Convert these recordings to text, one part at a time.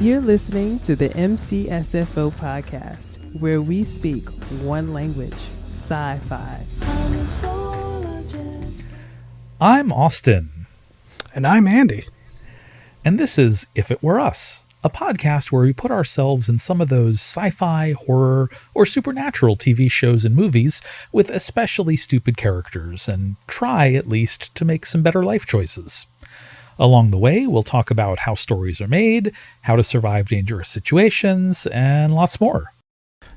You're listening to the MCSFO podcast, where we speak one language, sci-fi. I'm Austin. And I'm Andy. And this is If It Were Us, a podcast where we put ourselves in some of those sci-fi, horror, or supernatural TV shows and movies with especially stupid characters and try, at least, to make some better life choices. Along the way, we'll talk about how stories are made, how to survive dangerous situations, and lots more.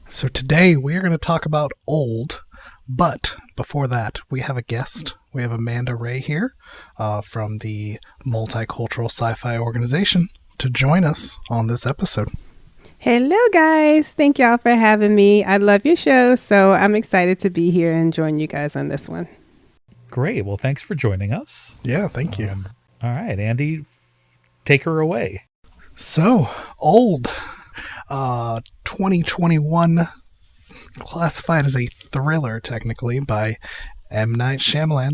So today we're going to talk about Old, but before that, we have a guest. We have Amanda Ray here from the Multicultural Sci-Fi Organization to join us on this episode. Hello, guys. Thank y'all for having me. I love your show, so I'm excited to be here and join you guys on this one. Great. Well, thanks for joining us. Yeah, thank you. All right, Andy, take her away. So, Old, 2021, classified as a thriller, technically, by M. Night Shyamalan.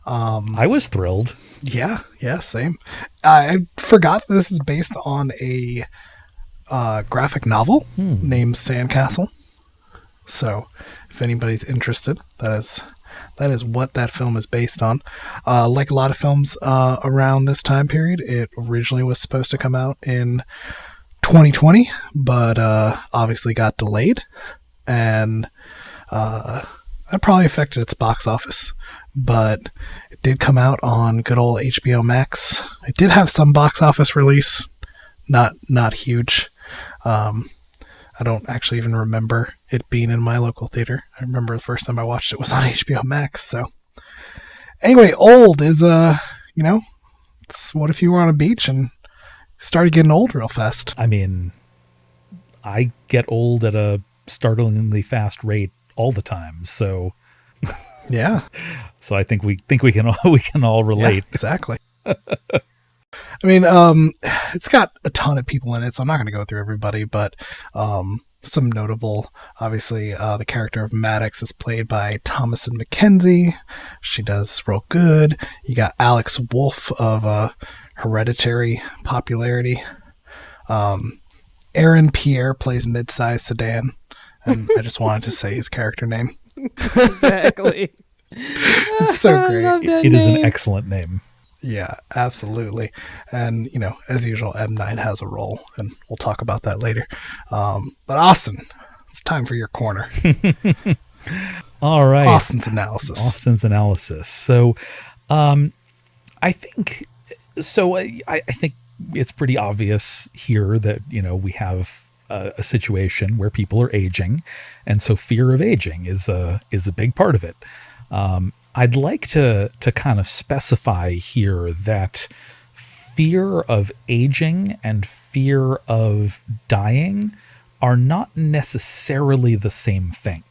I was thrilled. Yeah, same. I forgot this is based on a graphic novel named Sandcastle. So, if anybody's interested, that is what that film is based on. Like a lot of films around this time period, it originally was supposed to come out in 2020, but obviously got delayed, and that probably affected its box office. But it did come out on good old HBO Max. It did have some box office release, not huge. I don't actually even remember it being in my local theater. I remember the first time I watched it was on HBO Max. So anyway, Old is, it's what if you were on a beach and started getting old real fast. I mean, I get old at a startlingly fast rate all the time. So yeah. So I think we can all relate. Yeah, exactly. I mean, it's got a ton of people in it, so I'm not going to go through everybody, but some notable, obviously, the character of Maddox is played by Thomasin McKenzie. She does real good. You got Alex Wolff of Hereditary popularity. Aaron Pierre plays Midsize Sedan, and I just wanted to say his character name. Exactly. It's so great. It is an excellent name. Yeah, absolutely. And, as usual, M9 has a role, and we'll talk about that later. But Austin, it's time for your corner. All right. Austin's analysis. So, I think it's pretty obvious here that, we have a situation where people are aging. And so fear of aging is a big part of it. I'd like to kind of specify here that fear of aging and fear of dying are not necessarily the same thing.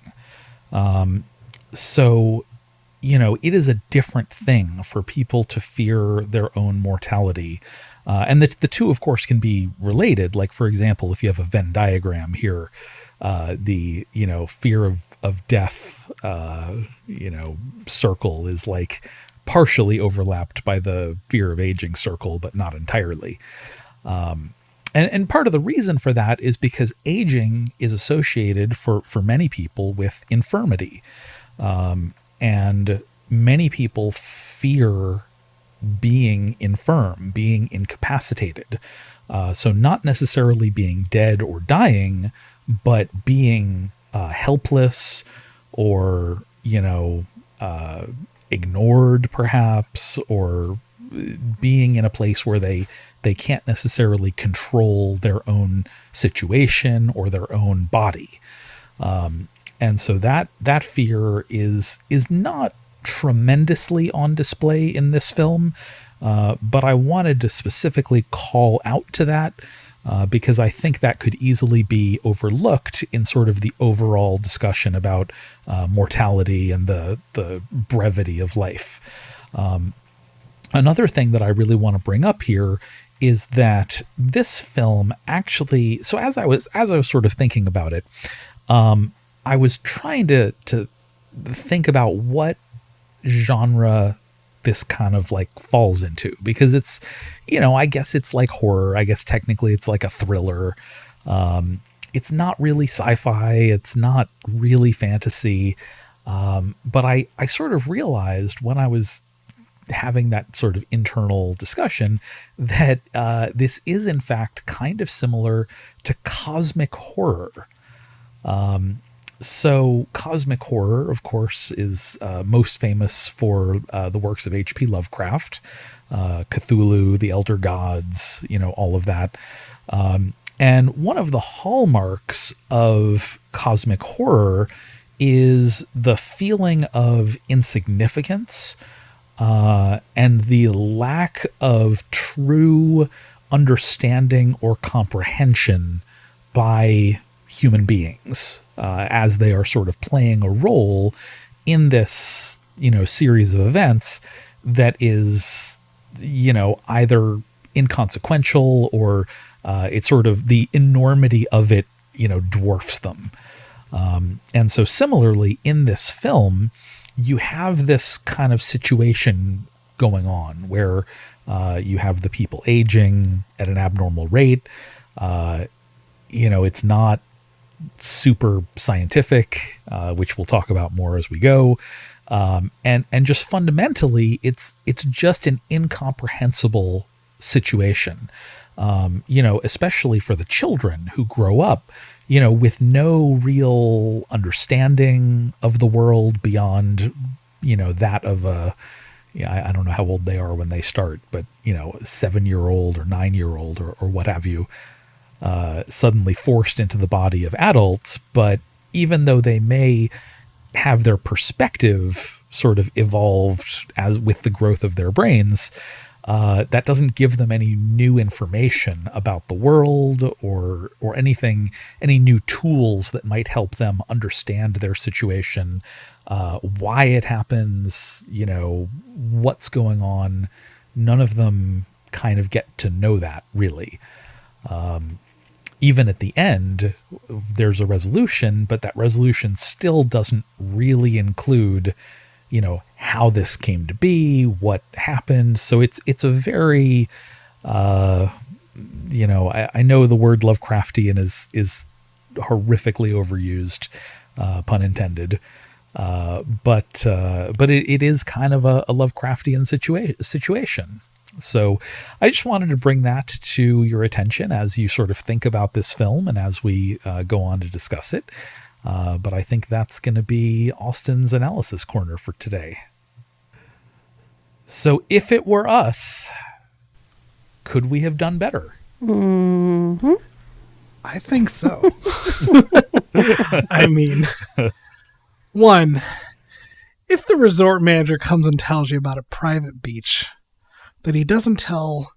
So, it is a different thing for people to fear their own mortality. And the two, of course, can be related. Like, for example, if you have a Venn diagram here, the fear of death circle is like partially overlapped by the fear of aging circle, but not entirely. And part of the reason for that is because aging is associated for many people with infirmity, and many people fear being infirm, being incapacitated. So not necessarily being dead or dying, but being helpless or, ignored perhaps, or being in a place where they can't necessarily control their own situation or their own body. And so that fear is not tremendously on display in this film, but I wanted to specifically call out to that because I think that could easily be overlooked in sort of the overall discussion about mortality and the brevity of life. Another thing that I really want to bring up here is that this film actually, so as I was sort of thinking about it, I was trying to think about what genre this kind of like falls into, because it's, I guess it's like horror. I guess technically it's like a thriller. It's not really sci-fi. It's not really fantasy. But I sort of realized when I was having that sort of internal discussion that this is in fact kind of similar to cosmic horror. So cosmic horror, of course, is most famous for the works of H.P. Lovecraft, Cthulhu, the Elder Gods, all of that. And one of the hallmarks of cosmic horror is the feeling of insignificance and the lack of true understanding or comprehension by human beings as they are sort of playing a role in this, series of events that is, either inconsequential or it's sort of the enormity of it, dwarfs them. And so similarly in this film, you have this kind of situation going on where you have the people aging at an abnormal rate. It's not super scientific, which we'll talk about more as we go. And just fundamentally, it's just an incomprehensible situation, especially for the children who grow up, with no real understanding of the world beyond, that of I don't know how old they are when they start, but, 7-year-old or 9-year-old or what have you, suddenly forced into the body of adults. But even though they may have their perspective sort of evolved as with the growth of their brains, that doesn't give them any new information about the world or anything, any new tools that might help them understand their situation, why it happens, what's going on. None of them kind of get to know that really. Even at the end, there's a resolution, but that resolution still doesn't really include, how this came to be, what happened. So it's a very, I know the word Lovecraftian is horrifically overused, pun intended. But it is kind of a Lovecraftian situation. So I just wanted to bring that to your attention as you sort of think about this film and as we go on to discuss it. But I think that's going to be Austin's analysis corner for today. So if it were us, could we have done better? Mm-hmm. I think so. I mean, one, if the resort manager comes and tells you about a private beach that he doesn't tell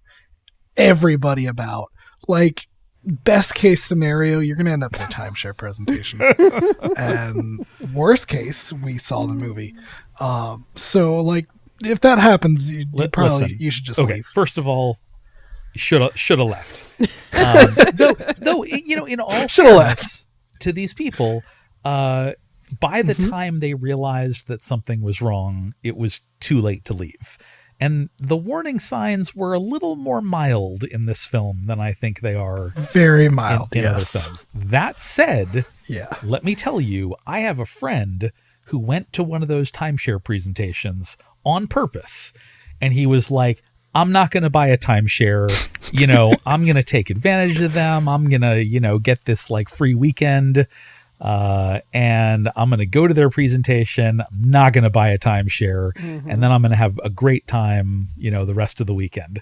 everybody about, like, best case scenario, you're going to end up in a timeshare presentation. And worst case, we saw the movie. So, like, if that happens, you should just leave. First of all, should have left. Though, in all fairness to these people, by the time they realized that something was wrong, it was too late to leave. And the warning signs were a little more mild in this film than I think they are very mild in other films. That said, yeah, let me tell you, I have a friend who went to one of those timeshare presentations on purpose. And he was like, I'm not going to buy a timeshare. I'm going to take advantage of them. I'm going to, get this like free weekend. And I'm going to go to their presentation. I'm not going to buy a timeshare. Mm-hmm. And then I'm going to have a great time, the rest of the weekend.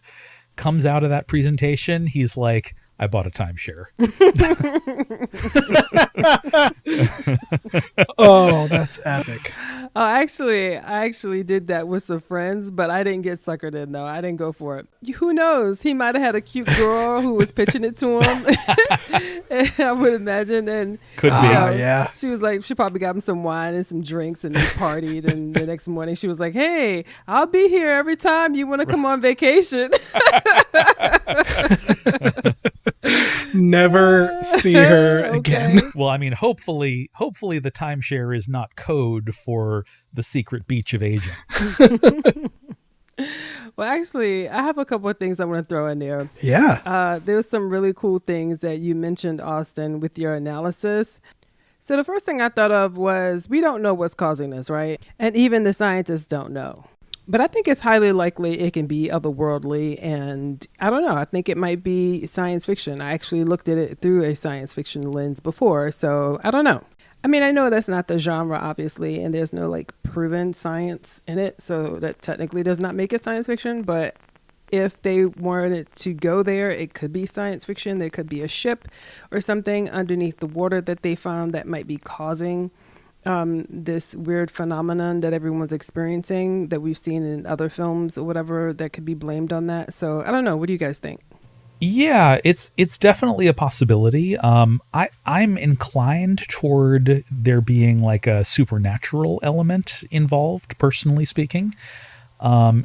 Comes out of that presentation. He's like, I bought a timeshare. Oh, that's epic. I actually did that with some friends, but I didn't get suckered in, though. I didn't go for it. Who knows? He might have had a cute girl who was pitching it to him. I would imagine. And could be. Yeah. She was like, she probably got him some wine and some drinks and they partied. And the next morning she was like, hey, I'll be here every time you want to come on vacation. Never see her again. Well, I mean, hopefully the timeshare is not code for the secret beach of aging. Well, actually, I have a couple of things I want to throw in there. Yeah. There was some really cool things that you mentioned, Austin, with your analysis. So the first thing I thought of was we don't know what's causing this, right? And even the scientists don't know. But I think it's highly likely it can be otherworldly. And I don't know, I think it might be science fiction. I actually looked at it through a science fiction lens before. So I don't know. I mean, I know that's not the genre, obviously, and there's no like proven science in it. So that technically does not make it science fiction. But if they wanted to go there, it could be science fiction. There could be a ship or something underneath the water that they found that might be causing this weird phenomenon that everyone's experiencing that we've seen in other films or whatever that could be blamed on that. So I don't know. What do you guys think? Yeah, it's definitely a possibility. I'm inclined toward there being like a supernatural element involved, personally speaking,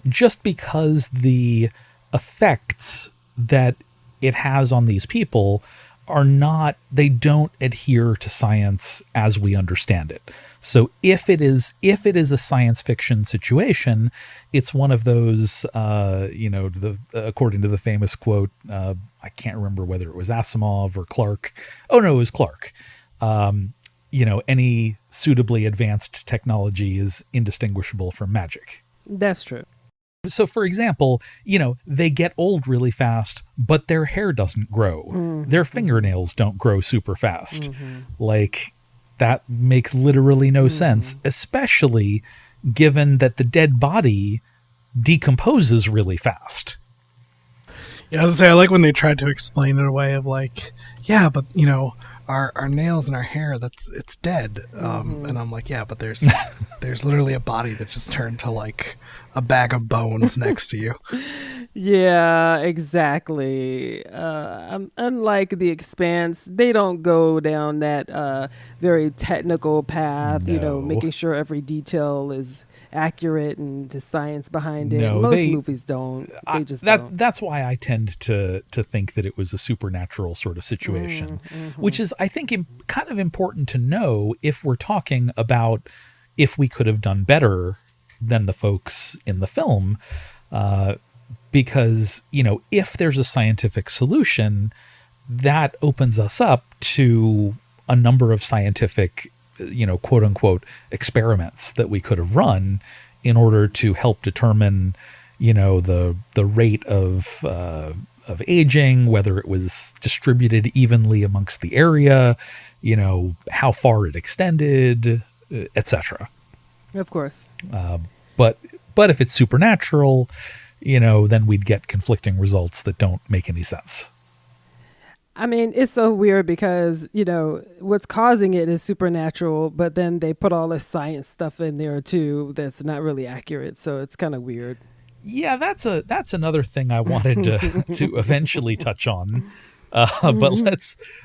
just because the effects that it has on these people they don't adhere to science as we understand it. So if it is a science fiction situation, it's one of those, according to the famous quote, I can't remember whether it was Asimov or Clarke. Oh no, it was Clarke. Any suitably advanced technology is indistinguishable from magic. That's true. So, for example, they get old really fast, but their hair doesn't grow. Mm-hmm. Their fingernails don't grow super fast. Mm-hmm. Like, that makes literally no sense, especially given that the dead body decomposes really fast. Yeah, I was gonna say, I like when they tried to explain it away of like, yeah, but our nails and our hair, it's dead. And I'm like, yeah, but there's literally a body that just turned to like a bag of bones next to you. Yeah, exactly. Unlike The Expanse, they don't go down that very technical path, No. making sure every detail is accurate and the science behind it. No, Most movies don't. They just don't. That's why I tend to think that it was a supernatural sort of situation, which is, I think, kind of important to know if we're talking about if we could have done better than the folks in the film. Because, if there's a scientific solution, that opens us up to a number of scientific, quote unquote, experiments that we could have run in order to help determine, the rate of aging, whether it was distributed evenly amongst the area, how far it extended, etc. Of course. But if it's supernatural, then we'd get conflicting results that don't make any sense. I mean, it's so weird because, what's causing it is supernatural, but then they put all this science stuff in there too that's not really accurate. So it's kind of weird. Yeah, that's another thing I wanted to eventually touch on. But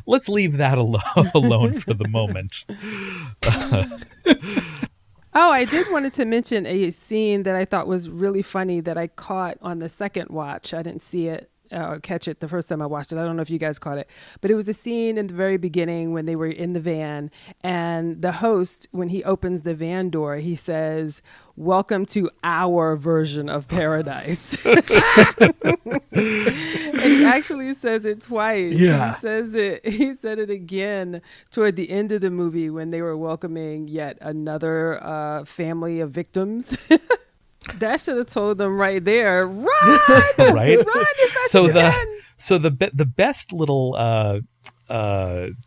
let's leave that alone for the moment. Oh, I did wanted to mention a scene that I thought was really funny that I caught on the second watch. I didn't see it or catch it the first time I watched it. I don't know if you guys caught it, but it was a scene in the very beginning when they were in the van, and the host, when he opens the van door, he says, "Welcome to our version of paradise." And he actually says it twice. Yeah. He said it again toward the end of the movie when they were welcoming yet another family of victims. That should have told them right there, run, right? Run as fast So as you can. the best little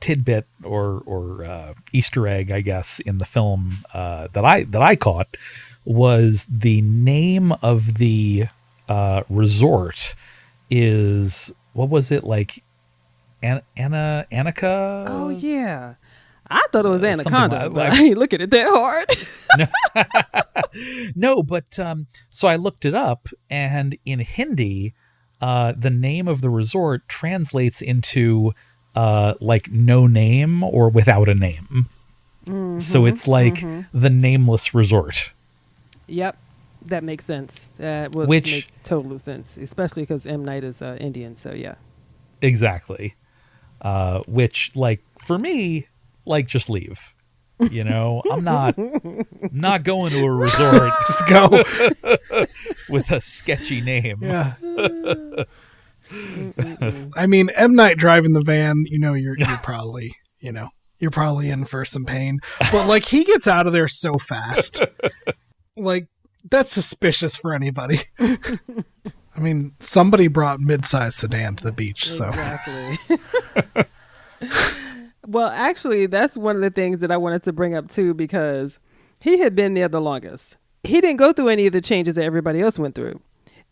tidbit or Easter egg, I guess, in the film that I caught was the name of the resort is, what was it, like Annika? Oh yeah, I thought it was Anaconda, like- but I ain't looking at that hard. No, but so I looked it up, and in Hindi, the name of the resort translates into like no name or without a name. So it's like the nameless resort. Yep, that makes sense. That would Which- make total sense, especially because M. Night is Indian. So yeah. Exactly. Which, like, for me, like, just leave. I'm not going to a resort. Just go. with a sketchy name. Yeah. I mean, M. Night driving the van, you're probably, you're probably in for some pain. But, like, he gets out of there so fast. Like, that's suspicious for anybody. I mean, somebody brought mid-sized sedan to the beach, so. Exactly. Well, actually, that's one of the things that I wanted to bring up, too, because he had been there the longest. He didn't go through any of the changes that everybody else went through.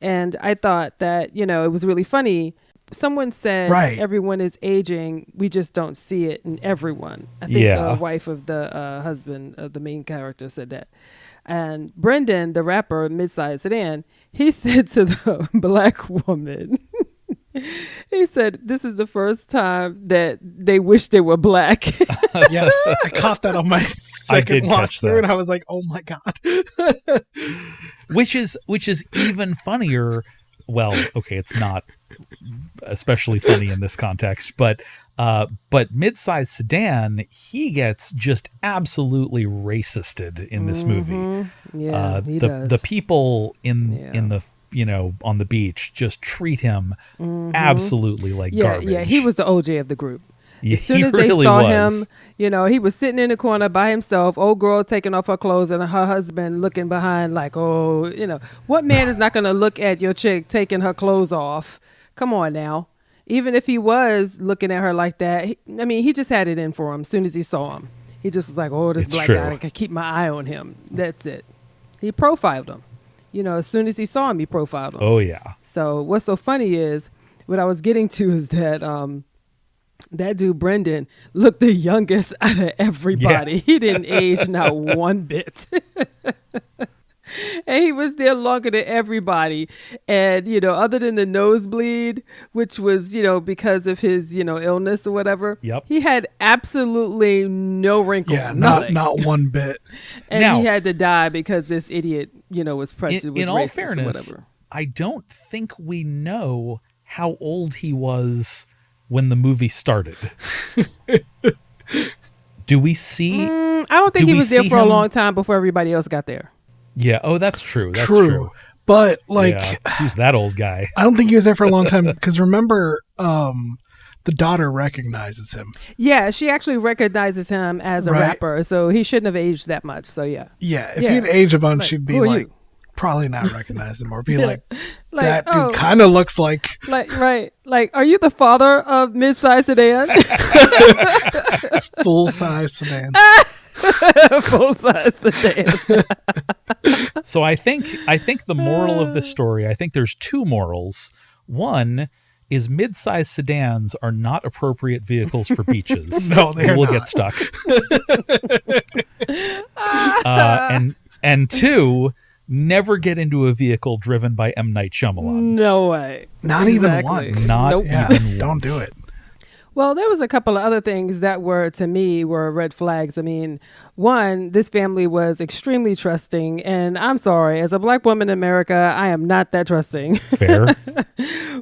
And I thought that, it was really funny. Someone said everyone is aging. We just don't see it in everyone. I think the wife of the husband of the main character said that. And Brendan, the rapper, Midsize Sedan, he said to the black woman, he said, this is the first time that they wish they were black. Yes, I caught that on my second watch through, and I was like, oh my God. Which is even funnier. Well, okay, it's not especially funny in this context, but Midsize Sedan, he gets just absolutely racisted in this movie. Yeah, he does. The people in the on the beach just treat him absolutely like garbage. Yeah, he was the OJ of the group. Yeah, as soon as they saw him, he was sitting in the corner by himself, old girl taking off her clothes and her husband looking behind like, what man is not going to look at your chick taking her clothes off? Come on now. Even if he was looking at her like that, he just had it in for him as soon as he saw him. He just was like, this black guy, I can keep my eye on him. That's it. He profiled him. As soon as he saw him, he profiled him. Oh, yeah. So what's so funny is, what I was getting to is that that dude, Brendan, looked the youngest out of everybody. Yeah. He didn't age not one bit. And he was there longer than everybody. And, other than the nosebleed, which was, because of his, illness or whatever, he had absolutely no wrinkles. Yeah, not one bit. And he had to die because this idiot, was prejudiced. In all fairness, or whatever. I don't think we know how old he was when the movie started. Do we see? I don't think he was there for a long time before everybody else got there. Yeah. Oh, that's true. That's true. But who's that old guy? I don't think he was there for a long time because remember, the daughter recognizes him. Yeah, she actually recognizes him as a rapper, so he shouldn't have aged that much. So yeah. Yeah, if he'd aged a bunch, she'd be like, probably not recognize him or be like that dude kind of looks like are you the father of Midsize Sedan? Full size sedan. Full size sedan. So I think the moral of the story, I think there's two morals. One is midsize sedans are not appropriate vehicles for beaches. No, they will get stuck. And two, never get into a vehicle driven by M. Night Shyamalan. No way. Not even once. Not even once. Don't do it. Well, there was a couple of other things that were, to me, were red flags. I mean, one, this family was extremely trusting. And I'm sorry, as a black woman in America, I am not that trusting. Fair.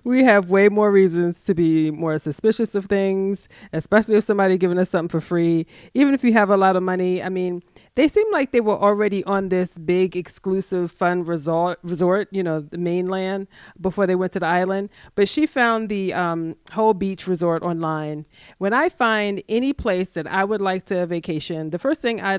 We have way more reasons to be more suspicious of things, especially if somebody giving us something for free. Even if you have a lot of money, I mean, they seemed like they were already on this big exclusive fun resort, the mainland, before they went to the island. But she found the whole beach resort online. When I find any place that I would like to vacation, the first thing I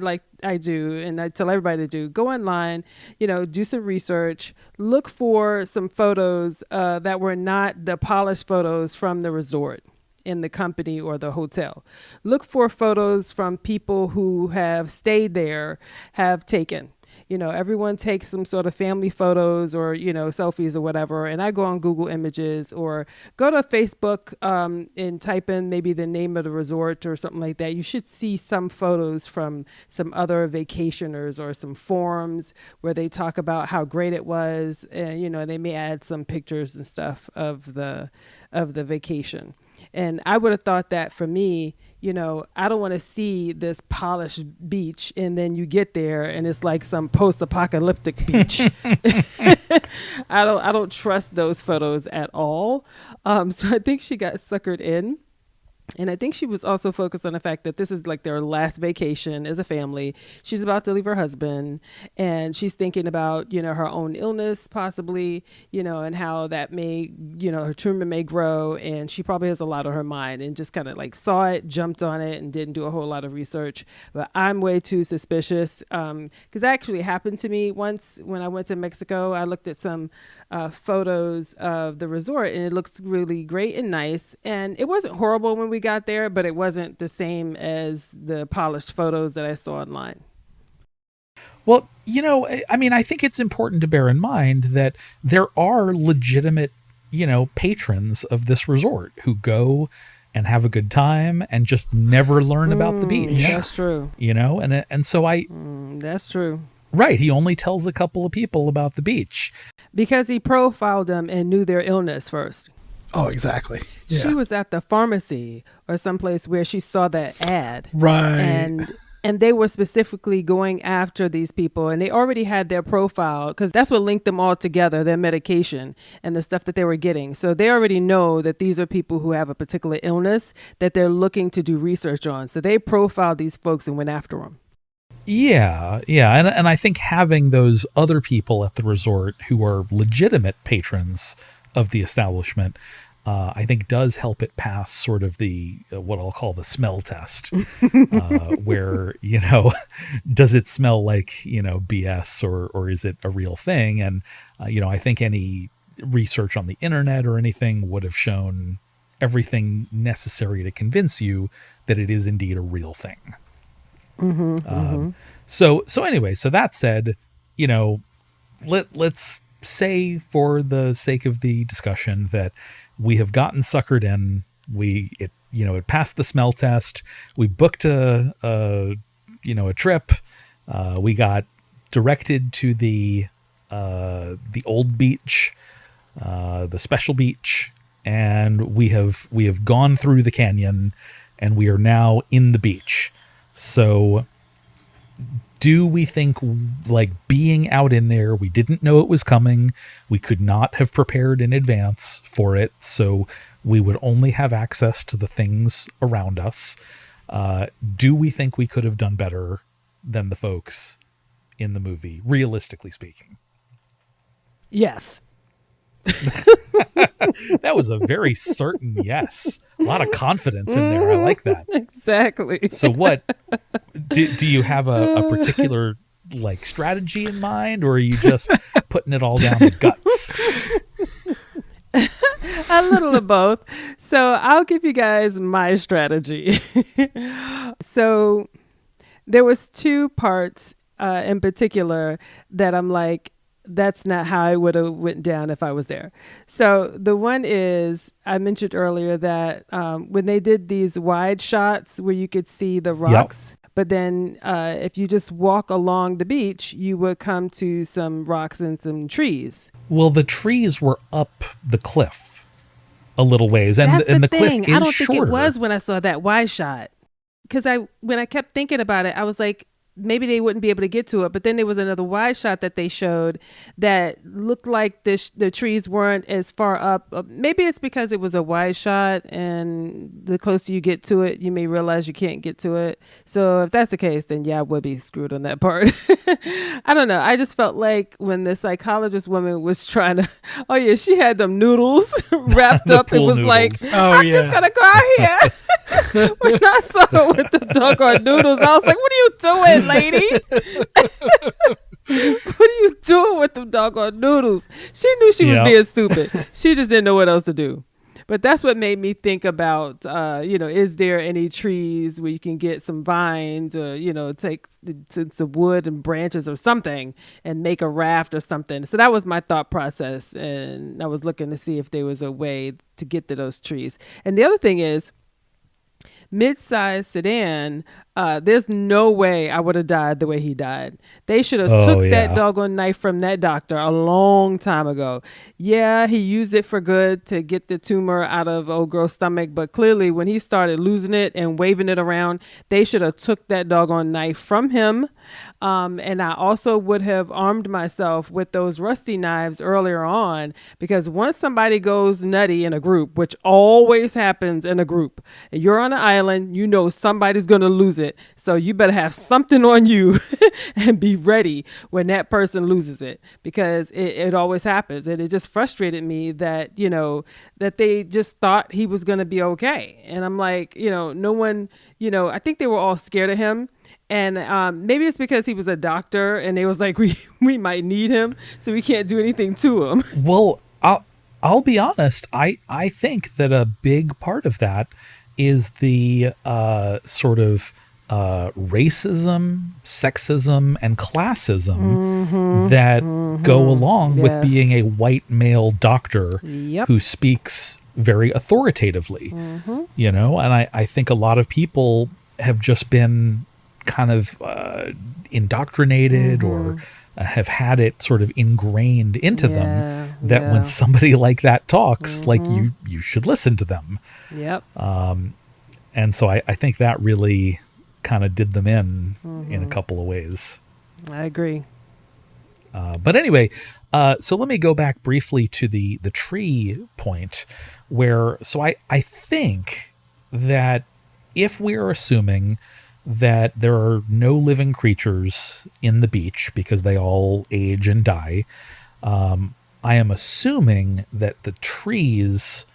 do, and I tell everybody to do, go online, do some research, look for some photos that were not the polished photos from the resort in the company or the hotel. Look for photos from people who have stayed there, have taken. Everyone takes some sort of family photos or, selfies or whatever. And I go on Google Images or go to Facebook and type in maybe the name of the resort or something like that. You should see some photos from some other vacationers or some forums where they talk about how great it was. And, they may add some pictures and stuff of the vacation. And I would have thought that for me, I don't want to see this polished beach and then you get there and it's like some post-apocalyptic beach. I don't trust those photos at all. So I think she got suckered in. And I think she was also focused on the fact that this is like their last vacation as a family. She's about to leave her husband, and she's thinking about, her own illness possibly, and how that may, her tumor may grow. And she probably has a lot on her mind and just kind of like saw it, jumped on it, and didn't do a whole lot of research. But I'm way too suspicious because that actually happened to me once when I went to Mexico. I looked at some photos of the resort, and it looks really great and nice. And it wasn't horrible when we got there, but it wasn't the same as the polished photos that I saw online. Well, I think it's important to bear in mind that there are legitimate, patrons of this resort who go and have a good time and just never learn about the beach. That's true. And so that's true. Right. He only tells a couple of people about the beach. Because he profiled them and knew their illness first. Oh, exactly. Yeah. She was at the pharmacy or someplace where she saw that ad. Right. And they were specifically going after these people, and they already had their profile because that's what linked them all together, their medication and the stuff that they were getting. So they already know that these are people who have a particular illness that they're looking to do research on. So they profiled these folks and went after them. Yeah. And I think having those other people at the resort who are legitimate patrons of the establishment, I think does help it pass sort of the, what I'll call the smell test, where, does it smell like, BS or is it a real thing? And, I think any research on the internet or anything would have shown everything necessary to convince you that it is indeed a real thing. So anyway, so that said, let's say for the sake of the discussion that we have gotten suckered in. It passed the smell test. We booked a trip. We got directed to the old beach, the special beach, and we have gone through the canyon, and we are now in the beach. So do we think, like, being out in there, we didn't know it was coming. We could not have prepared in advance for it. So we would only have access to the things around us. Do we think we could have done better than the folks in the movie, realistically speaking? Yes. That was a very certain yes. A lot of confidence in there. I like that. Exactly. So what do you have a particular like strategy in mind, or are you just putting it all down the guts? A little of both. So I'll give you guys my strategy. So there was two parts in particular that I'm like, that's not how I would have went down if I was there. So the one is, I mentioned earlier that when they did these wide shots where you could see the rocks, but then if you just walk along the beach, you would come to some rocks and some trees. Well, the trees were up the cliff a little ways, and the cliff is shorter. I don't think it was when I saw that wide shot, because when I kept thinking about it, I was like, maybe they wouldn't be able to get to it. But then there was another wide shot that they showed that looked like the trees weren't as far up. Maybe it's because it was a wide shot, and the closer you get to it, you may realize you can't get to it. So if that's the case, then yeah, I would be screwed on that part. I don't know. I just felt like when the psychologist woman was trying to, oh yeah, she had them noodles wrapped up. It was noodles. Like, I'm just going to go out here. When I saw her with the doggone noodles, I was like, what are you doing, lady? What are you doing with them doggone noodles? She knew she was being stupid. She just didn't know what else to do. But that's what made me think about, is there any trees where you can get some vines or, take some wood and branches or something and make a raft or something. So that was my thought process. And I was looking to see if there was a way to get to those trees. And the other thing is, mid-size sedan, There's no way I would have died the way he died. They should have Oh, took that yeah. doggone knife from that doctor a long time ago. Yeah, he used it for good to get the tumor out of old girl's stomach, but clearly when he started losing it and waving it around, they should have took that doggone knife from him. And I also would have armed myself with those rusty knives earlier on, because once somebody goes nutty in a group, which always happens in a group, and you're on an island, you know somebody's going to lose it. So you better have something on you and be ready when that person loses it, because it always happens. And it just frustrated me that, that they just thought he was going to be okay. And I'm like, no one, I think they were all scared of him. And maybe it's because he was a doctor and they was like, we might need him, so we can't do anything to him. Well, I'll be honest. I think that a big part of that is the sort of racism, sexism, and classism that go along with being a white male doctor who speaks very authoritatively. And I think a lot of people have just been kind of indoctrinated or have had it sort of ingrained into them that when somebody like that talks, like you should listen to them. Yep. And so I think that really kind of did them in a couple of ways. I agree. But anyway, so let me go back briefly to the tree point where, so I think that if we're assuming that there are no living creatures in the beach because they all age and die, I am assuming that the trees,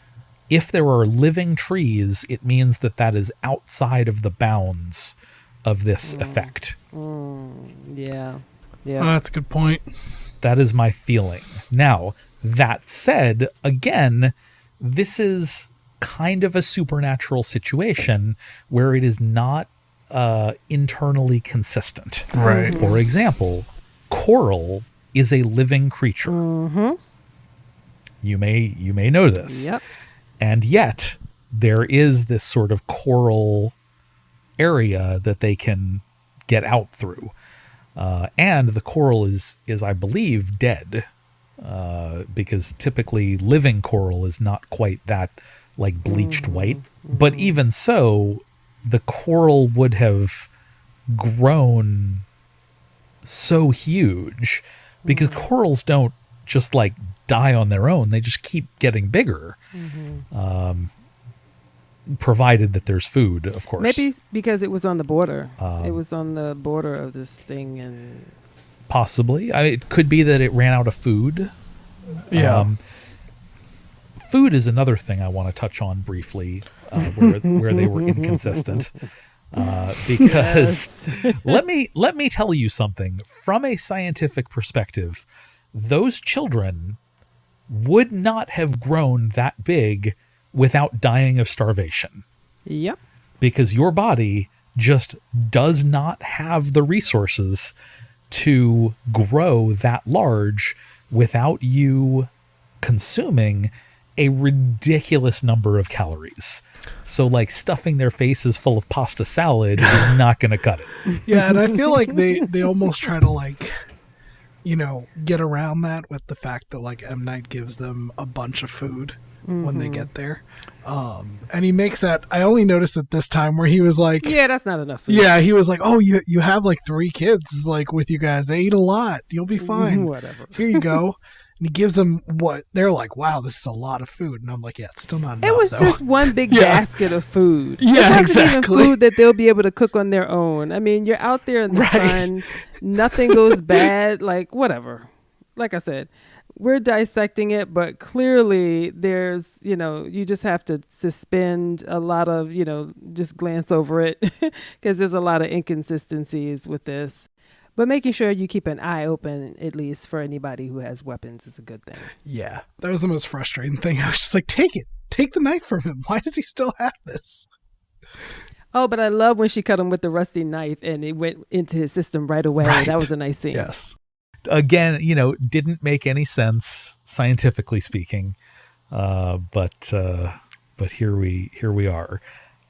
if there are living trees, it means that is outside of the bounds of this effect. Yeah. Oh, that's a good point. That is my feeling. Now, that said, again, this is kind of a supernatural situation where it is not internally consistent. Right. For example, coral is a living creature. You may know this. Yep. And yet there is this sort of coral area that they can get out through. And the coral is I believe dead, because typically living coral is not quite that like bleached white. But even so, the coral would have grown so huge, because corals don't just like die on their own. They just keep getting bigger, provided that there's food, of course. Maybe because it was on the border. It was on the border of this thing, and possibly. It could be that it ran out of food. Yeah. Food is another thing I want to touch on briefly, where they were inconsistent. Because let me tell you something. From a scientific perspective, those children would not have grown that big without dying of starvation. Yep. Because your body just does not have the resources to grow that large without you consuming a ridiculous number of calories. So like stuffing their faces full of pasta salad is not going to cut it. Yeah, and I feel like they almost try to like, get around that with the fact that like M. Night gives them a bunch of food when they get there. And he makes that, I only noticed it this time where he was like, yeah, that's not enough food. Yeah, he was like, oh, you have like 3 kids like with you guys. They eat a lot. You'll be fine. Whatever. Here you go. And he gives them what they're like, wow, this is a lot of food. And I'm like, yeah, it's still not enough. It was though. just one big basket of food. Yeah, it wasn't exactly. even food that they'll be able to cook on their own. I mean, you're out there in the sun, nothing goes bad, like whatever. Like I said, we're dissecting it, but clearly there's, you just have to suspend a lot of, just glance over it, because there's a lot of inconsistencies with this. But making sure you keep an eye open, at least for anybody who has weapons, is a good thing. Yeah, that was the most frustrating thing. I was just like, take it. Take the knife from him. Why does he still have this? Oh, but I love when she cut him with the rusty knife and it went into his system right away. Right. That was a nice scene. Yes. Again, didn't make any sense scientifically speaking, but here we are,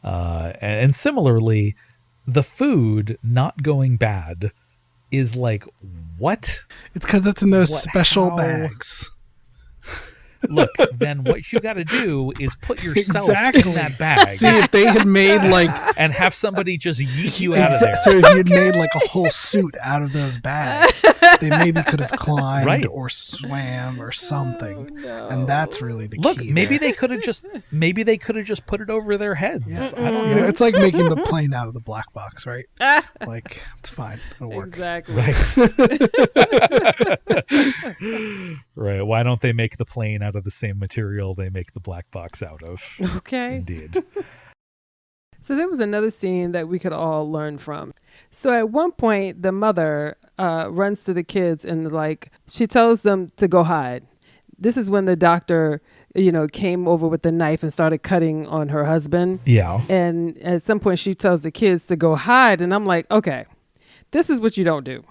and similarly, the food not going bad is like, what? It's because it's in those What- special how? bags. Look, then what you got to do is put yourself Exactly. in that bag See, if they had made like and have somebody just yeet you out of there. so if you had made like a whole suit out of those bags, they maybe could have climbed Right. or swam or something. no. And that's really the Look, key. maybe there. they could have just put it over their heads. I don't You know. know, it's like making the plane out of the black box, right? Like, it's fine. It'll work. Exactly. Right. Right. Why don't they make the plane out of the same material they make the black box out of? Okay. Indeed. So there was another scene that we could all learn from. So at one point, the mother runs to the kids and she tells them to go hide. This is when the doctor, came over with the knife and started cutting on her husband. Yeah. And at some point, she tells the kids to go hide. And I'm like, okay, this is what you don't do.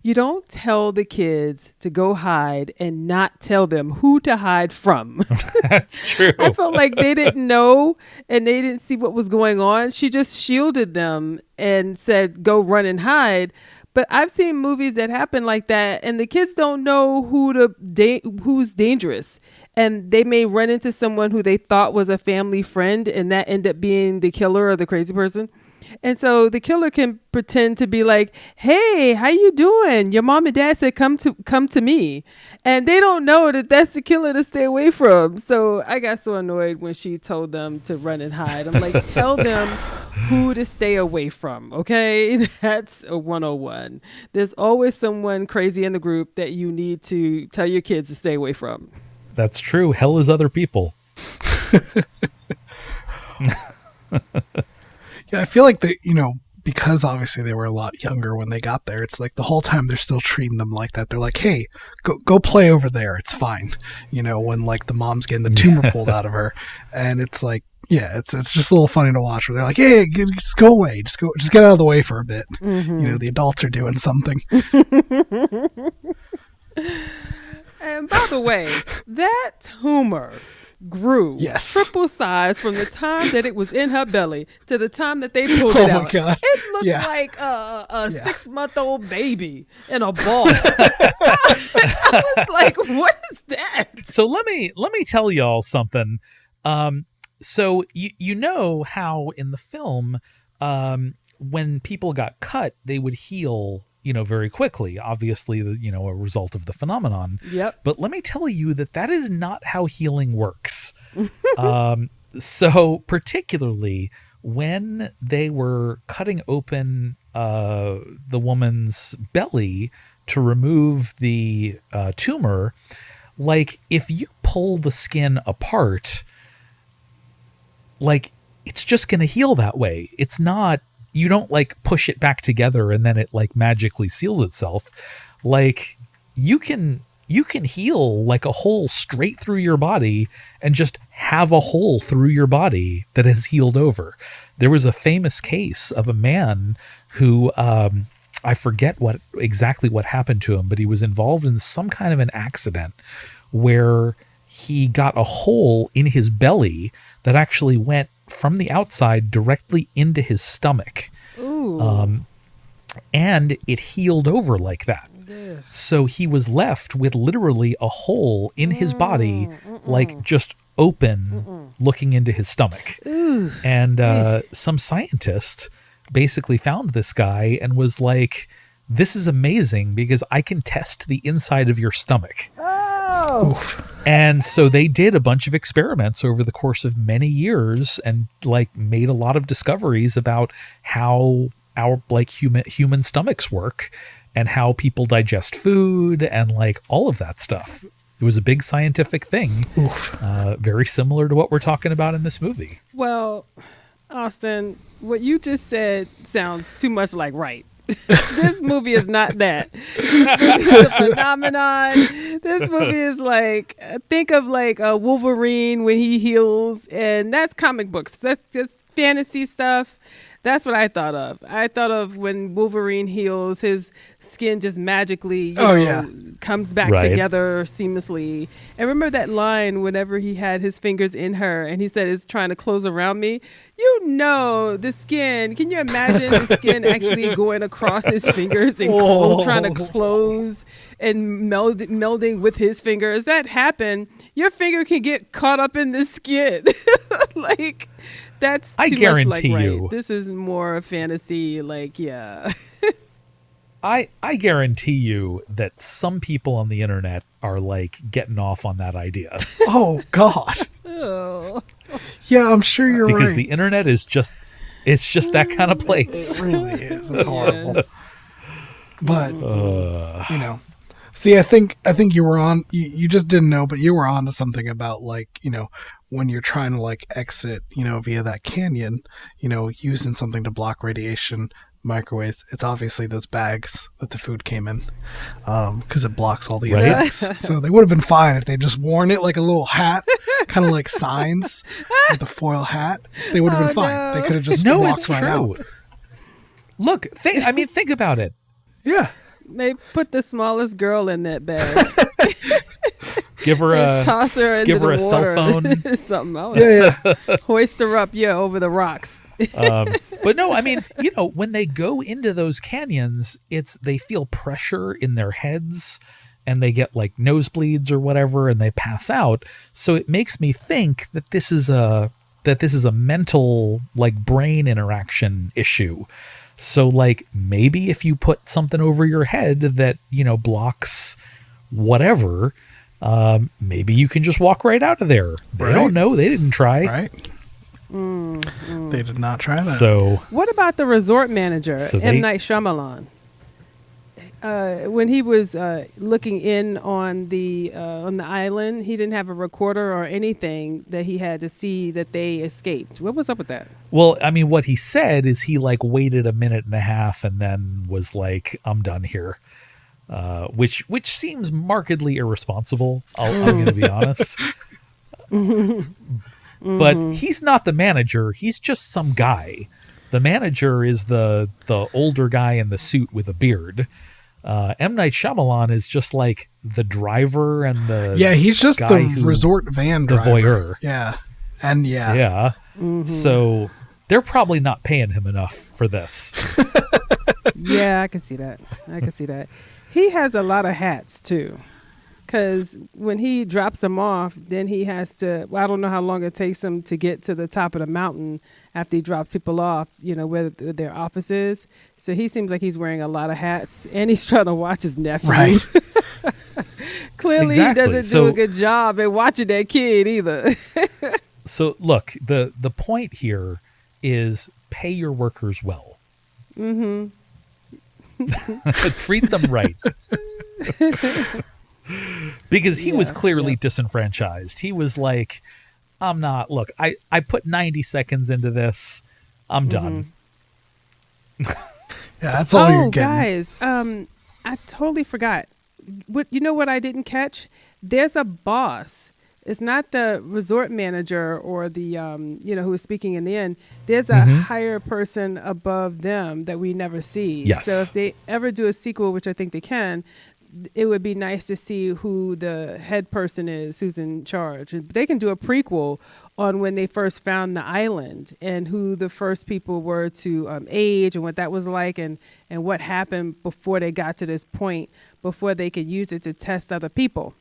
You don't tell the kids to go hide and not tell them who to hide from. That's true. I felt like they didn't know and they didn't see what was going on. She just shielded them and said, go run and hide. But I've seen movies that happen like that and the kids don't know who's dangerous. And they may run into someone who they thought was a family friend and that end up being the killer or the crazy person. And so the killer can pretend to be like, hey, how you doing? Your mom and dad said come to me. And they don't know that that's the killer to stay away from. So I got so annoyed when she told them to run and hide. I'm like, tell them who to stay away from. Okay, that's a 101. There's always someone crazy in the group that you need to tell your kids to stay away from. That's true. Hell is other people. Yeah, I feel like because obviously they were a lot younger when they got there, it's like the whole time they're still treating them like that. They're like, hey, go play over there. It's fine. When like the mom's getting the tumor pulled out of her. And it's like, yeah, it's just a little funny to watch where they're like, hey, just go away. Just get out of the way for a bit. Mm-hmm. The adults are doing something. And by the way, that tumor grew Yes. triple size from the time that it was in her belly to the time that they pulled Oh it my out. God. It looked Yeah. like a Yeah. 6-month-old baby in a ball. I was like, what is that? So let me tell y'all something. So you know how in the film, when people got cut, they would heal, very quickly. Obviously, a result of the phenomenon. Yep. But let me tell you that is not how healing works. So particularly when they were cutting open the woman's belly to remove the tumor, like if you pull the skin apart, like it's just going to heal that way. It's not, you don't like push it back together and then it like magically seals itself. Like you can heal like a hole straight through your body and just have a hole through your body that has healed over. There was a famous case of a man who, I forget exactly what happened to him, but he was involved in some kind of an accident where he got a hole in his belly that actually went from the outside directly into his stomach. Ooh. And it healed over like that. Yeah. So he was left with literally a hole in his body, like just open, looking into his stomach. Ooh. And some scientist basically found this guy and was like, this is amazing because I can test the inside of your stomach. Oh. And so they did a bunch of experiments over the course of many years and like made a lot of discoveries about how our like human stomachs work and how people digest food and like all of that stuff. It was a big scientific thing, very similar to what we're talking about in this movie. Well, Austin, what you just said sounds too much like right. This movie is not that. This movie is a phenomenon. This movie is like, think of like a Wolverine when he heals, and that's comic books. That's just fantasy stuff. That's what I thought of. I thought of when Wolverine heals, his skin just magically comes back together seamlessly. And remember that line whenever he had his fingers in her and he said it's trying to close around me? You know, the skin. Can you imagine the skin actually going across his fingers and trying to close and melding with his fingers? That happened. Your finger can get caught up in the skin. Like, that's too I guarantee much like, you. right. This is more a fantasy, like, yeah. I guarantee you that some people on the internet are like getting off on that idea. Oh God. Oh. Yeah, I'm sure you're because right. the internet is just that kind of place. It really is. It's horrible. Yes. But you know, see, I think you were on. You just didn't know, but you were on to something about, like, you know, when you're trying to like exit, you know, via that canyon, you know, using something to block radiation, microwaves. It's obviously those bags that the food came in, because it blocks all the effects. So they would have been fine if they just worn it like a little hat, kind of like signs with a foil hat. They would have been fine. no. They could have just No, walked it's right true. out. Look, think about it. Yeah. They put the smallest girl in that bag. Give her a Toss her into give her the a cell water. phone. Something else. Yeah. Hoist her up, over the rocks. But no, I mean, you know, when they go into those canyons, they feel pressure in their heads and they get like nosebleeds or whatever and they pass out. So it makes me think that this is a mental, like, brain interaction issue. So like maybe if you put something over your head that, you know, blocks whatever, maybe you can just walk right out of there. They don't know. They didn't try. Right. They did not try that. So What about the resort manager, So M. they- Night Shyamalan? When he was looking in on the island, he didn't have a recorder or anything that he had to see that they escaped. What was up with that? Well, I mean, what he said is he like waited a minute and a half and then was like, "I'm done here," which seems markedly irresponsible. I'm going to be honest. But he's not the manager. He's just some guy. The manager is the older guy in the suit with a beard. M. Night Shyamalan is just like the driver and the he's just guy the resort van the driver. voyeur. Yeah. And Yeah. So they're probably not paying him enough for this. Yeah, I can see that. He has a lot of hats too, because when he drops them off, then he has to. Well, I don't know how long it takes him to get to the top of the mountain after he drops people off. You know, where their office is. So he seems like he's wearing a lot of hats, and he's trying to watch his nephew. Right. Clearly, Exactly. he doesn't do a good job at watching that kid either. So look, the point here is pay your workers well. Treat them right. Because he was clearly disenfranchised. He was like, I'm not, look, I put 90 seconds into this. I'm done. Yeah, that's all you're getting. Guys, I totally forgot. What you know what I didn't catch? There's a boss. It's not the resort manager or the who is speaking in the end. There's a higher person above them that we never see. Yes. So if they ever do a sequel, which I think they can, it would be nice to see who the head person is, who's in charge. And they can do a prequel on when they first found the island and who the first people were to age and what that was like and what happened before they got to this point, before they could use it to test other people.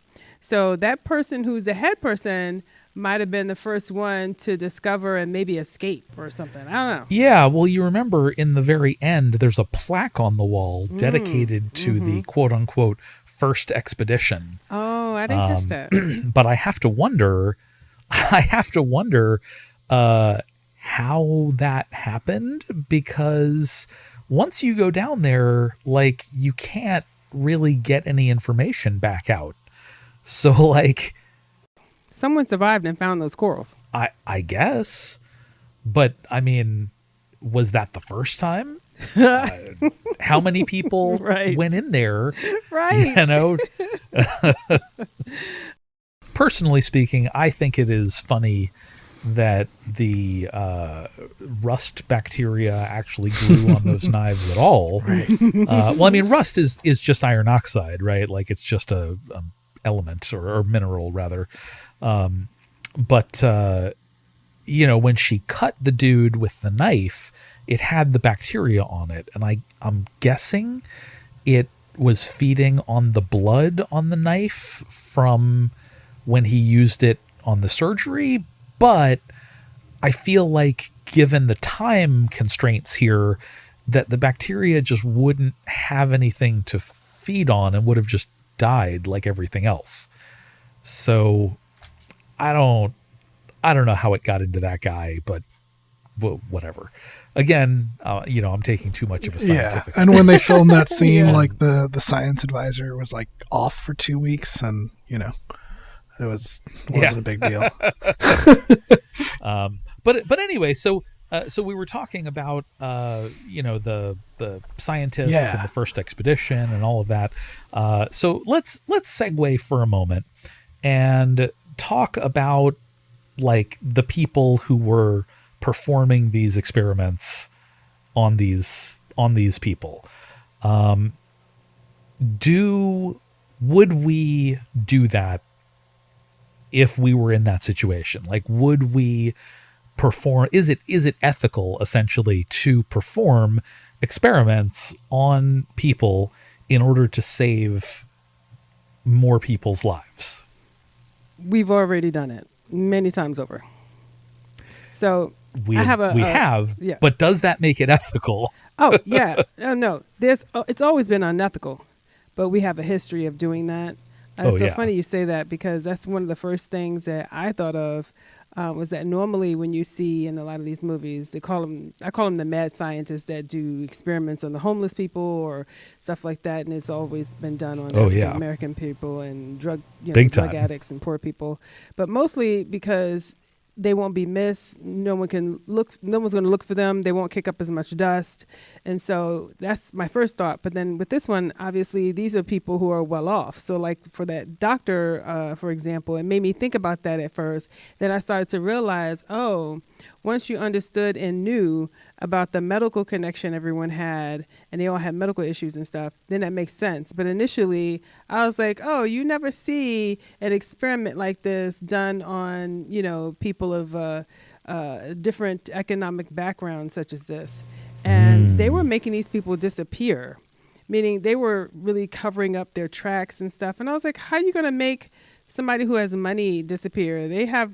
So that person who's the head person might have been the first one to discover and maybe escape or something. I don't know. Yeah, well, you remember in the very end, there's a plaque on the wall dedicated to the quote unquote first expedition. Oh, I didn't catch that. But I have to wonder how that happened, because once you go down there, like, you can't really get any information back out. So like, Someone survived and found those corals. I guess, but I mean, was that the first time? How many people Right. went in there? Right. You know, personally speaking, I think it is funny that the rust bacteria actually grew on those knives at all. Right. Well, I mean, rust is just iron oxide, right? Like it's just a element or mineral rather. But when she cut the dude with the knife, it had the bacteria on it, and I'm guessing it was feeding on the blood on the knife from when he used it on the surgery. But I feel like, given the time constraints here, that the bacteria just wouldn't have anything to feed on and would have just died like everything else. So I don't know how it got into that guy, but whatever. Again, I'm taking too much of a scientific. Yeah, and when they filmed that scene, Yeah. like the science advisor was like off for 2 weeks, and it wasn't a big deal. But anyway, so we were talking about the scientists Yeah. and the first expedition and all of that. So let's segue for a moment and talk about like the people who were performing these experiments on these people. Would we do that if we were in that situation? Like, would we perform? Is it ethical, essentially, to perform experiments on people in order to save more people's lives? We've already done it many times over. So We I have yeah. but does that make it ethical? Oh yeah, no. It's always been unethical, but we have a history of doing that. It's so funny you say that, because that's one of the first things that I thought of. Was that normally when you see in a lot of these movies, I call them the mad scientists that do experiments on the homeless people or stuff like that, and it's always been done on American people and drug addicts and poor people, but mostly because they won't be missed. No one's going to look for them. They won't kick up as much dust. And so that's my first thought. But then with this one, obviously, these are people who are well off. So like for that doctor, for example, it made me think about that at first. Then I started to realize, once you understood and knew about the medical connection everyone had, and they all had medical issues and stuff, then that makes sense. But initially, I was like, you never see an experiment like this done on, people of different economic backgrounds such as this. And they were making these people disappear, meaning they were really covering up their tracks and stuff. And I was like, how are you going to make somebody who has money disappear? They have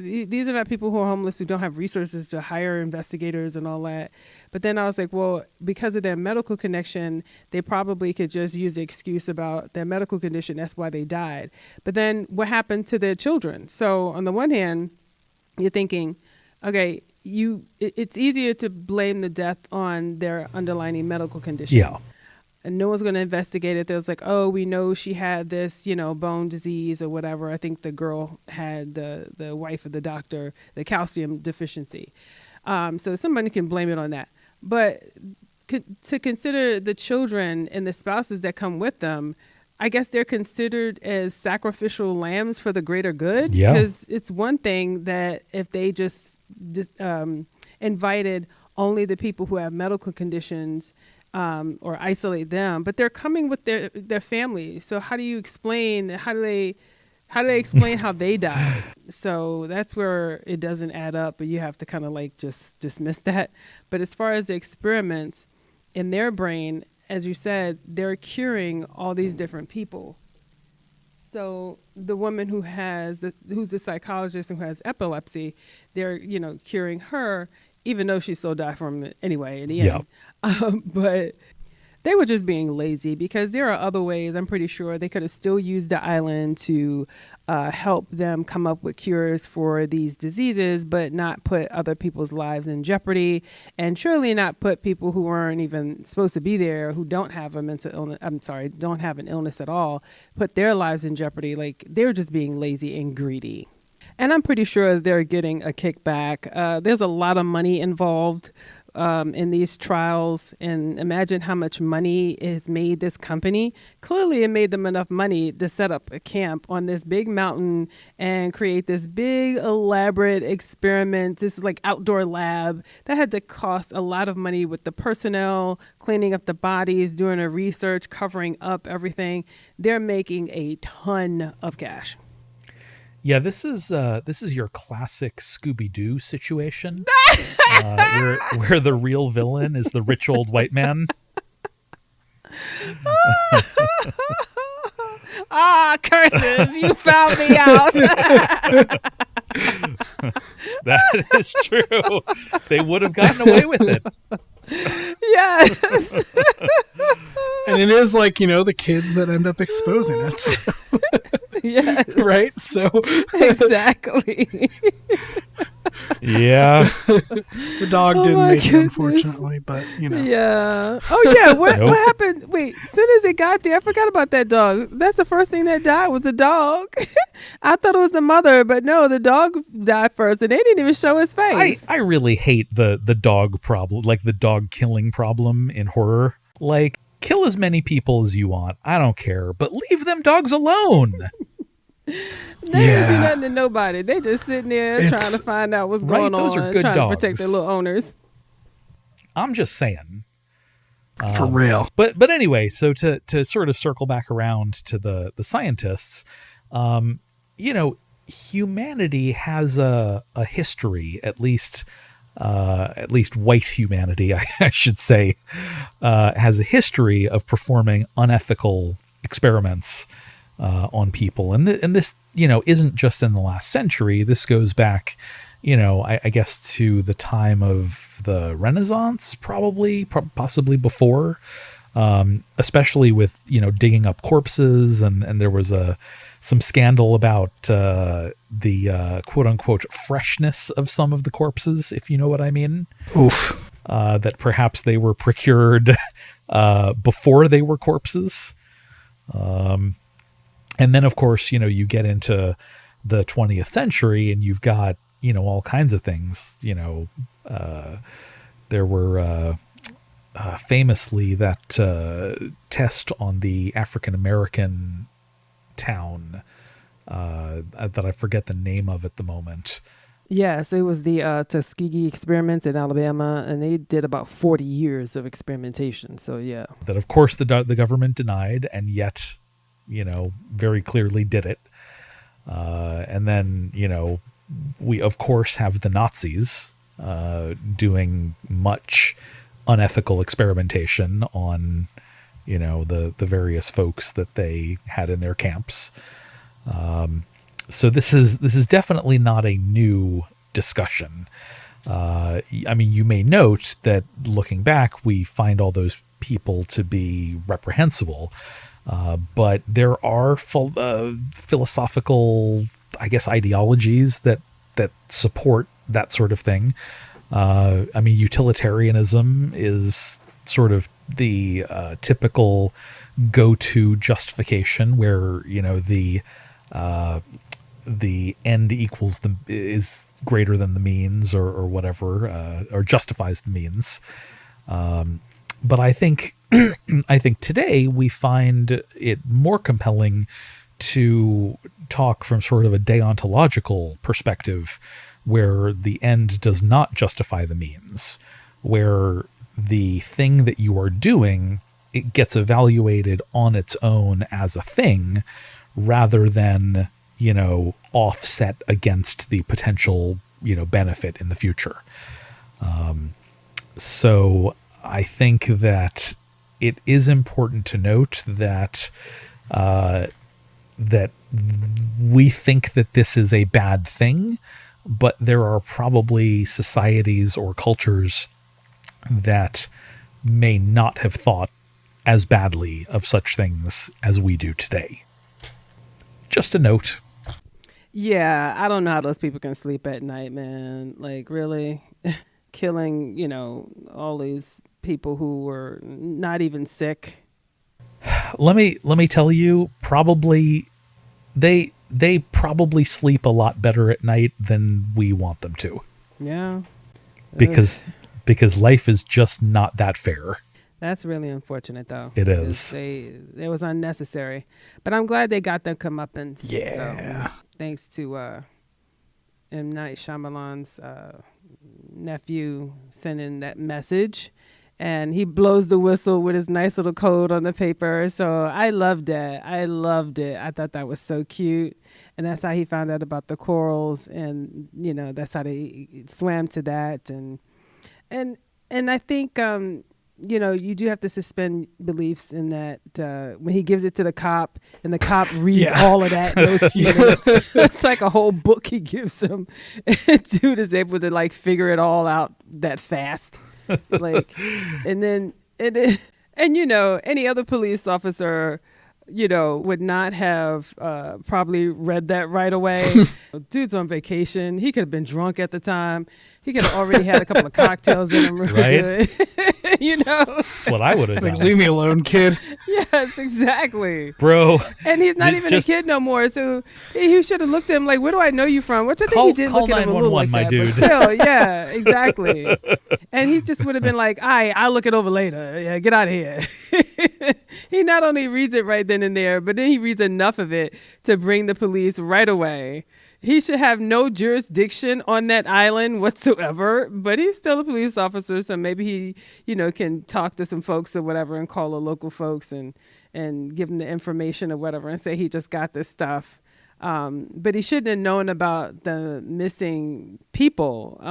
these are not people who are homeless, who don't have resources to hire investigators and all that. But then I was like, well, because of their medical connection, they probably could just use the excuse about their medical condition. That's why they died. But then what happened to their children? So on the one hand, you're thinking, okay, it's easier to blame the death on their underlying medical condition. Yeah. And no one's going to investigate it. There's like, we know she had this, bone disease or whatever. I think the girl had, the wife of the doctor, the calcium deficiency. So somebody can blame it on that. But to consider the children and the spouses that come with them, I guess they're considered as sacrificial lambs for the greater good. Yeah. Because it's one thing that if they just invited only the people who have medical conditions, or isolate them, but they're coming with their families. So how do you explain? How do they explain how they died? So that's where it doesn't add up. But you have to kind of like just dismiss that. But as far as the experiments in their brain, as you said, they're curing all these different people. So the woman who's a psychologist and who has epilepsy, they're curing her, even though she still died from it anyway in the end. But they were just being lazy, because there are other ways. I'm pretty sure they could have still used the island to help them come up with cures for these diseases, but not put other people's lives in jeopardy, and surely not put people who weren't even supposed to be there, who don't have a mental illness, don't have an illness at all, put their lives in jeopardy. Like, they're just being lazy and greedy. And I'm pretty sure they're getting a kickback. There's a lot of money involved in these trials, and imagine how much money has made this company. Clearly, it made them enough money to set up a camp on this big mountain and create this big, elaborate experiment. This is like outdoor lab that had to cost a lot of money with the personnel, cleaning up the bodies, doing the research, covering up everything. They're making a ton of cash. Yeah, this is your classic Scooby-Doo situation, where the real villain is the rich old white man. Curses! You found me out. That is true. They would have gotten away with it. Yes. And it is like, the kids that end up exposing it. So. Yes. Right? So exactly. Yeah. The dog didn't make it, unfortunately, but Yeah. Oh yeah. What happened? Wait, as soon as it got there, I forgot about that dog. That's the first thing that died was the dog. I thought it was the mother, but no, the dog died first, and they didn't even show his face. I really hate the dog problem, like the dog killing problem in horror. Like, kill as many people as you want. I don't care, but leave them dogs alone. They ain't do nothing to nobody. They just sitting there trying to find out what's going on. Those are good trying dogs. to protect their little owners. I'm just saying. For real. But anyway, so to sort of circle back around to the scientists, humanity has a history, at least white humanity, I should say, has a history of performing unethical experiments on people. And this, isn't just in the last century. This goes back, I guess to the time of the Renaissance, possibly before, especially with, digging up corpses. And there was some scandal about the quote unquote freshness of some of the corpses, if you know what I mean. Oof. That perhaps they were procured before they were corpses. And then, of course, you get into the 20th century and you've got, all kinds of things. There were famously that test on the African-American town that I forget the name of at the moment. Yes, it was the Tuskegee experiments in Alabama, and they did about 40 years of experimentation. So, yeah. That, of course, the government denied, and yet, very clearly did it. And then, we, of course, have the Nazis doing much unethical experimentation on, the various folks that they had in their camps. So this is definitely not a new discussion. You may note that looking back, we find all those people to be reprehensible, but there are philosophical, I guess, ideologies that support that sort of thing. Utilitarianism is sort of the typical go-to justification where, the end is greater than the means or whatever, or justifies the means. But I think today we find it more compelling to talk from sort of a deontological perspective where the end does not justify the means, where the thing that you are doing, it gets evaluated on its own as a thing rather than, offset against the potential, benefit in the future. So I think that it is important to note that that we think that this is a bad thing, but there are probably societies or cultures that may not have thought as badly of such things as we do today. Just a note. Yeah, I don't know how those people can sleep at night, man. Like, really? Killing, all these people who were not even sick. Let me tell you, probably they probably sleep a lot better at night than we want them to. Yeah. Because because life is just not that fair. That's really unfortunate, though. It is. It was unnecessary, but I'm glad they got their comeuppance. Yeah. So, thanks to M. Night Shyamalan's nephew sending that message, and he blows the whistle with his nice little code on the paper. So I loved that. I loved it. I thought that was so cute, and that's how he found out about the corals, and that's how they swam to that, and I think. You do have to suspend beliefs in that when he gives it to the cop and the cop reads all of that in those few minutes. It's like a whole book he gives him. And dude is able to like figure it all out that fast. And any other police officer, would not have probably read that right away. Dude's on vacation. He could have been drunk at the time. He could have already had a couple of cocktails in him. Right? That's what I would have done. Leave me alone, kid. Yes, exactly. Bro. And he's not even a kid no more. So he should have looked at him like, where do I know you from? Which I think he did look at him a little like my that. dude. But still, yeah, exactly. And he just would have been like, I'll look it over later. Yeah, get out of here. He not only reads it right then and there, but then he reads enough of it to bring the police right away. He should have no jurisdiction on that island whatsoever, but he's still a police officer, so maybe he, can talk to some folks or whatever and call the local folks and give them the information or whatever and say he just got this stuff. But he shouldn't have known about the missing people.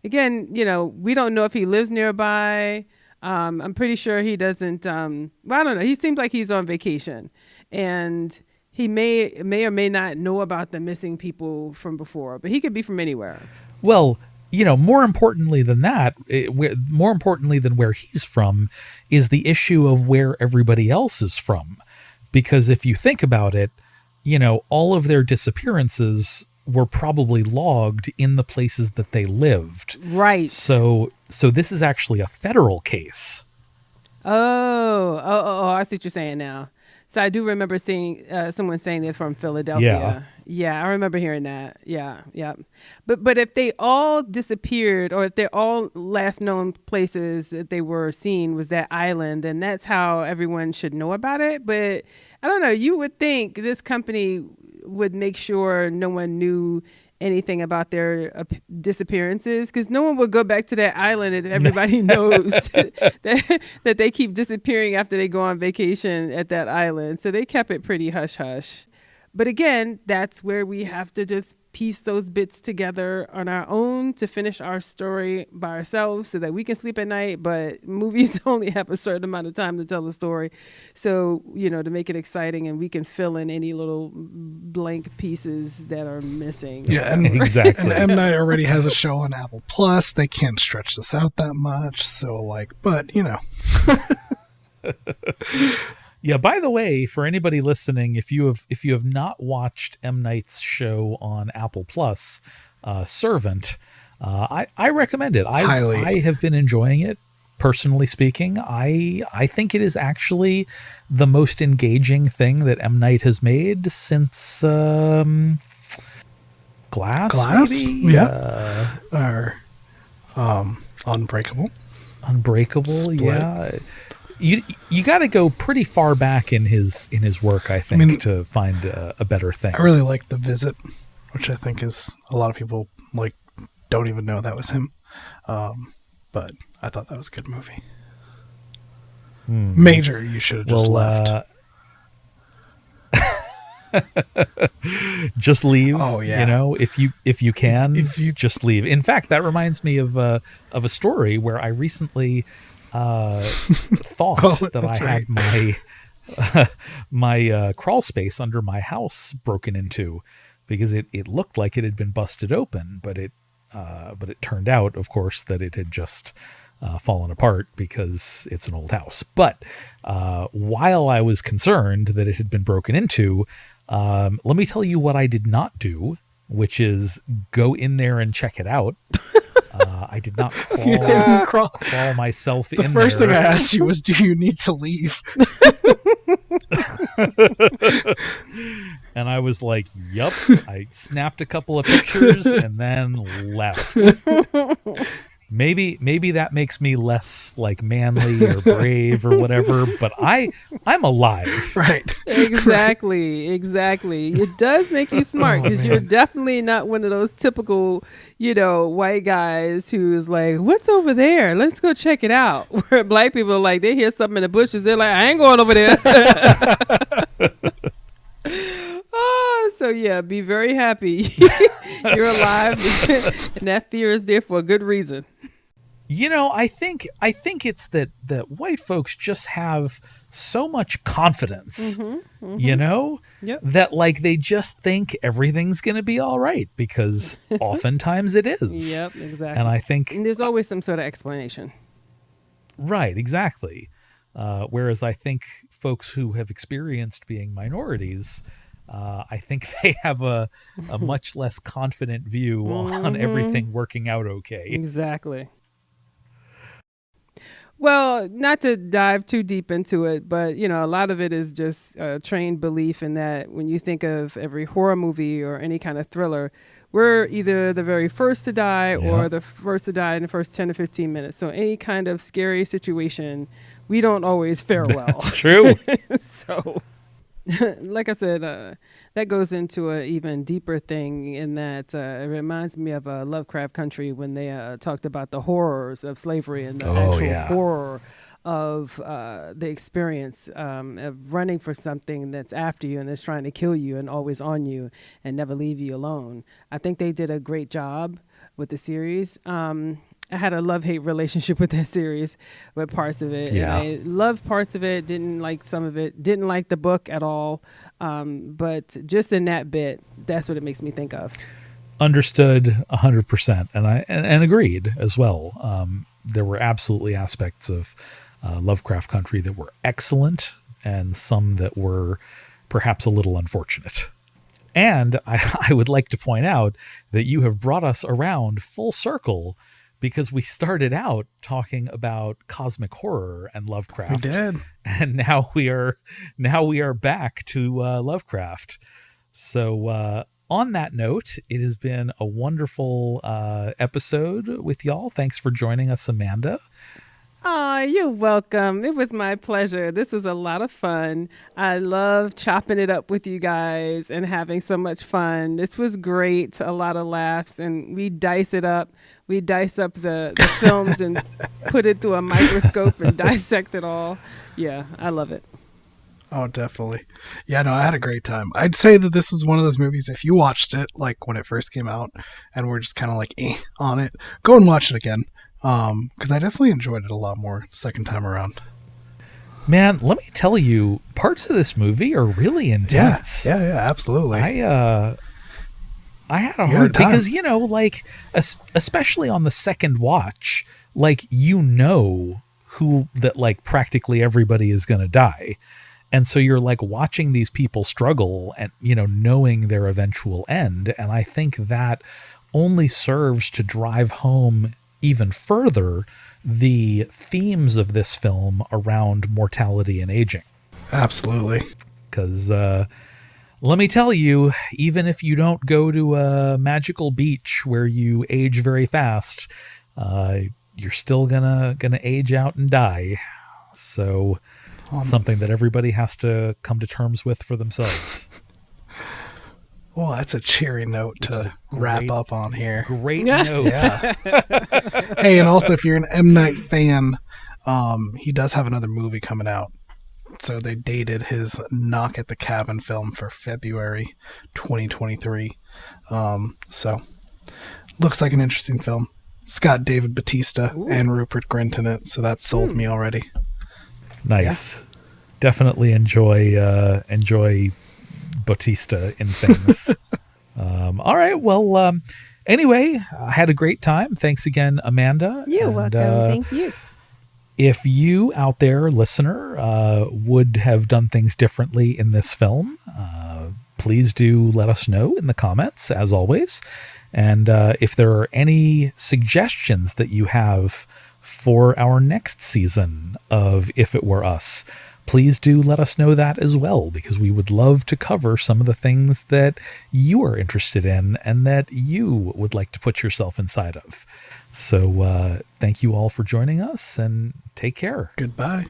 Again, we don't know if he lives nearby. I'm pretty sure he doesn't. I don't know. He seems like he's on vacation, and he may or may not know about the missing people from before, but he could be from anywhere. Well, more importantly than that, more importantly than where he's from, is the issue of where everybody else is from. Because if you think about it, all of their disappearances were probably logged in the places that they lived. Right. So this is actually a federal case. Oh, I see what you're saying now. So I do remember seeing someone saying they're from Philadelphia. Yeah, I remember hearing that. Yeah. But if they all disappeared, or if they're all last known places that they were seen was that island, then that's how everyone should know about it. But I don't know. You would think this company would make sure no one knew anything about their disappearances, because no one would go back to that island and everybody knows that they keep disappearing after they go on vacation at that island. So they kept it pretty hush hush. But again, that's where we have to just piece those bits together on our own to finish our story by ourselves so that we can sleep at night. But movies only have a certain amount of time to tell the story. So, to make it exciting, and we can fill in any little blank pieces that are missing. Yeah, and exactly. And M. Night already has a show on Apple Plus. They can't stretch this out that much. So, but. Yeah, by the way, for anybody listening, if you have not watched M. Night's show on Apple Plus, Servant, I recommend it. Highly. I have been enjoying it, personally speaking. I think it is actually the most engaging thing that M. Night has made since Glass, maybe? Yeah. Or Unbreakable. Unbreakable, Split. yeah. You got to go pretty far back in his work, I think, to find a better thing. I really like The Visit, which I think is a lot of people don't even know that was him. But I thought that was a good movie. Major, you should have just left. Just leave. Oh yeah. If you can, if you just leave. In fact, that reminds me of a story where I recently thought that I had my crawl space under my house broken into, because it looked like it had been busted open, but it turned out, of course, that it had just fallen apart because it's an old house. But while I was concerned that it had been broken into, let me tell you what I did not do, which is go in there and check it out. I did not crawl myself in there. The first thing I asked you was, do you need to leave? And I was like, yup. I snapped a couple of pictures and then left. maybe that makes me less like manly or brave or whatever, but I'm alive. Right. Exactly. It does make you smart because you're man. definitely not one of those typical, white guys who's like, "What's over there? Let's go check it out." Where black people are like, they hear something in the bushes, they're like, "I ain't going over there." Oh, so yeah, be very happy you're alive, and that fear is there for a good reason. I think it's that white folks just have so much confidence, Yep. that like they just think everything's going to be all right because oftentimes it is. Yep, exactly. And I think And there's always some sort of explanation. right, exactly. Whereas I think folks who have experienced being minorities, I think they have a much less confident view on everything working out okay. Exactly. Well, not to dive too deep into it, but a lot of it is just trained belief in that when you think of every horror movie or any kind of thriller, we're either the very first to die or the first to die in the first 10 to 15 minutes. So any kind of scary situation, we don't always fare well. That's true. So, like I said, that goes into an even deeper thing in that it reminds me of Lovecraft Country when they talked about the horrors of slavery and the horror of the experience of running for something that's after you and that's trying to kill you and always on you and never leave you alone. I think they did a great job with the series. I had a love-hate relationship with that series, with parts of it. Yeah. And I loved parts of it, didn't like some of it, didn't like the book at all. But just in that bit, that's what it makes me think of. Understood 100%. And and agreed as well. There were absolutely aspects of Lovecraft Country that were excellent and some that were perhaps a little unfortunate. And I would like to point out that you have brought us around full circle because we started out talking about cosmic horror and Lovecraft. We did. And now we are back to Lovecraft. So on that note, it has been a wonderful episode with y'all. Thanks for joining us, Amanda. Oh, you're welcome. It was my pleasure. This was a lot of fun. I love chopping it up with you guys and having so much fun. This was great. A lot of laughs, and we dice it up. We dice up the films and put it through a microscope and dissect it all. Yeah, I love it. Oh, definitely. Yeah, no, I had a great time. I'd say that this is one of those movies, if you watched it like when it first came out and we're just kind of like on it, go and watch it again. Because I definitely enjoyed it a lot more second time around. Man, let me tell you, parts of this movie are really intense. Yeah, absolutely. I had a hard time because like especially on the second watch, like who that like practically everybody is going to die. And so you're like watching these people struggle and knowing their eventual end, and I think that only serves to drive home even further the themes of this film around mortality and aging. Absolutely. Because let me tell you, even if you don't go to a magical beach where you age very fast, you're still gonna age out and die. So something that everybody has to come to terms with for themselves. Well, that's a cheery note to wrap up on here. Great note. Yeah. Hey, and also if you're an M. Night fan, he does have another movie coming out. So they dated his Knock at the Cabin film for February 2023. So looks like an interesting film. It's got David Bautista and Rupert Grint in it, so that sold me already. Nice. Yeah. Definitely enjoy Bautista in things. All right. Well, anyway, I had a great time. Thanks again, Amanda. You're welcome. Thank you. If you out there, listener, would have done things differently in this film, please do let us know in the comments, as always. And if there are any suggestions that you have for our next season of If It Were Us, please do let us know that as well, because we would love to cover some of the things that you are interested in and that you would like to put yourself inside of. So thank you all for joining us, and take care. Goodbye.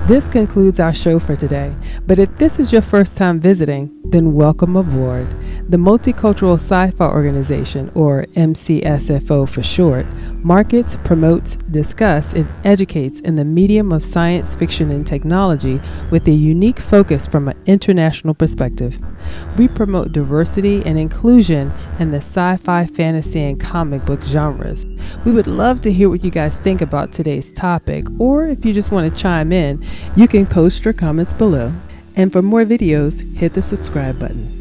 This concludes our show for today, but if this is your first time visiting, then welcome aboard. The Multicultural Sci-Fi Organization, or MCSFO for short, markets, promotes, discusses, and educates in the medium of science fiction and technology with a unique focus from an international perspective. We promote diversity and inclusion in the sci-fi, fantasy, and comic book genres. We would love to hear what you guys think about today's topic, or if you just want to chime in, you can post your comments below. And for more videos, hit the subscribe button.